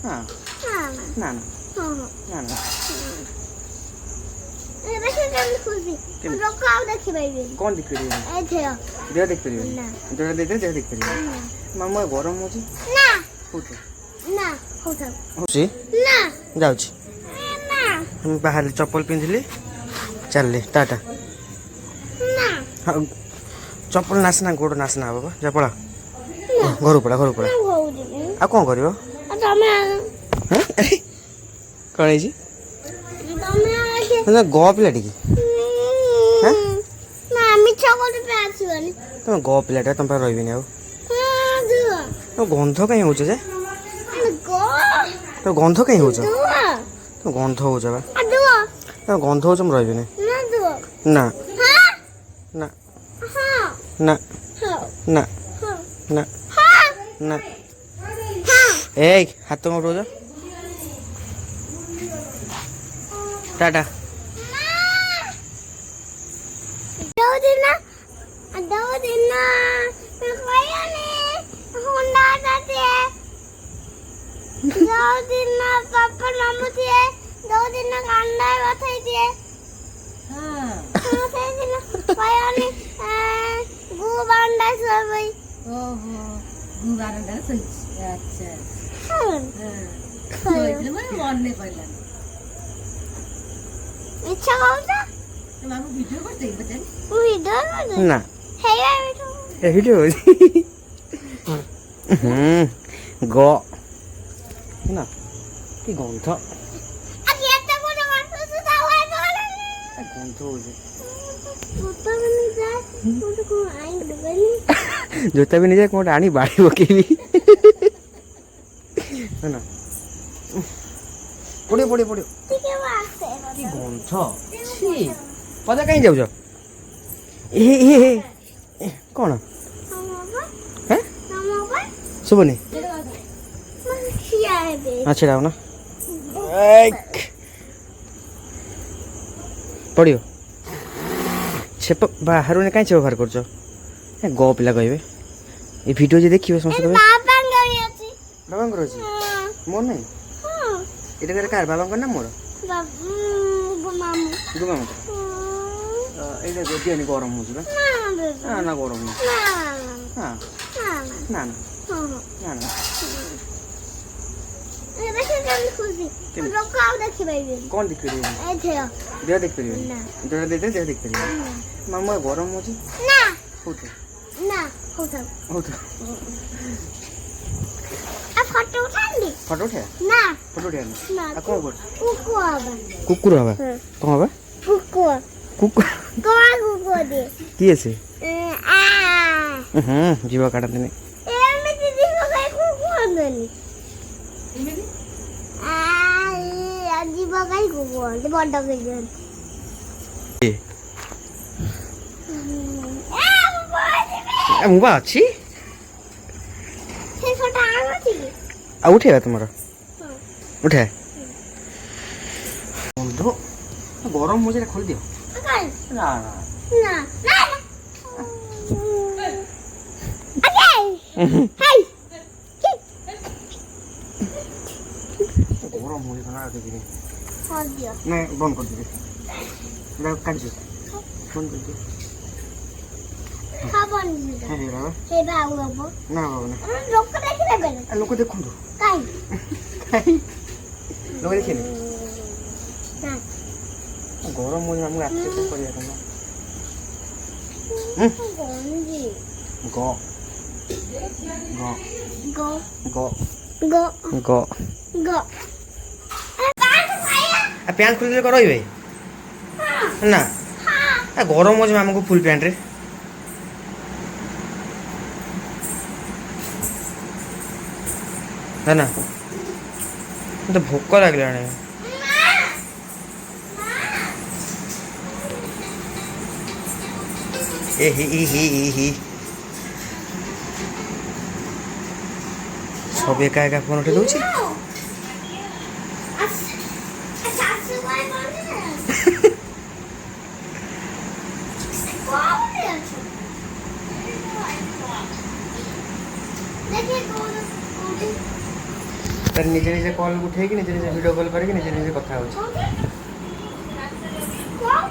হ্যাঁ না না না না কোন দেখতে দিবেন দেহ দেখতে দিবেন দেহ দেখতে দিবেন মামা গরম হচ্ছে না ହଉଛି ଯାଉଛି ମୁଁ ବାହାରିଲି ଚପଲ ପିନ୍ଧିଲି ଚାଲିଲି ଟାଟା ଚପଲ ନାସନା ଗୋଡ଼ ନାସନା ହବ ବା ଯା ପଳା ଘରକୁ ପଳା ଆଉ କ'ଣ କରିବ କ'ଣ ହେଇଛି ଗ ପିଲା ଟିକେ ତମେ ଗ ପିଲାଟା ତମ ପାଖରେ ରହିବିନି ଆଉ ଗନ୍ଧ କାହିଁ ହଉଛ ଯେ ଗନ୍ଧ କାହିଁ ହଉଛ ତମେ ଗନ୍ଧ ହଉଛ ବା ତମେ ଗନ୍ଧ ହଉଛ ମୁଁ ରହିବିନି ନା ନା ନା ନା ନା ନା ଏଇ ହାତ କ'ଣ ଉଠଉଛ ଟାଟା पापा नामू दिए 2 दिन अंडा बथाई दिए हां से दिन पायानी गु बांडा सबई ओहो गु बांडा सही अच्छा हां એટલે મને મન ને પડલા ઈચ્છા હોતા મામુ વિડિયો કરતે બતાઈ વિડિયો ના હે વિડિયો গ না কি গন্ধ আগে একটা বড় গন্ধ তো দাওয়া করে গন্ধ হচ্ছে জুতা বিনি যায় কোন কো আই দেবনি জুতা বিনি যায় কোন আনি বাড়ি বকেবি না পড়ে ঠিক আছে কি গন্ধ ছি পদা কাই যাউছ এ কোন হ্যাঁ শুভনি अच्छा रहो ना पड़ियो छेप बाहर ने कहीं छेप बाहर कर ग पिला कहे ये वीडियो जे देखिए समस्त कहे बाबा अच्छी मोर नहीं ये कार बाबा ना मोर गुमा मत ये दिया गरम हो ना गरम ना ना ना ना कौन देखते देह देखते देह देखते मामा गरम हो फोटो उठा फोटो उठा ना कौन कर कुकुर हवा कौन हवा कुकुर की আছে जीवा काटा देने मुबा अच्छी उठेगा तुम्हारा उठे बंधु गरम मुझे खोल दियो ना गरम मुझे खाना देखिए मैं बंद कर दीजिए बंद कर दीजिए ना लोक देखु लोक देखिए गरम मुझे हमको एक्सेप्ट करिया ग ग ग ग ग पैंट खोल रही ना गरम हो आमको फुल पैंट रे है ना तो भोक लगला सब एका एका फोन उठे दूची ତାର ନିଜେ ନିଜେ କଲ୍ ଉଠେଇକି ନିଜେ ନିଜେ ଭିଡ଼ିଓ କଲ୍ କରିକି ନିଜେ ନିଜେ କଥା ହେଉଛି। କଣ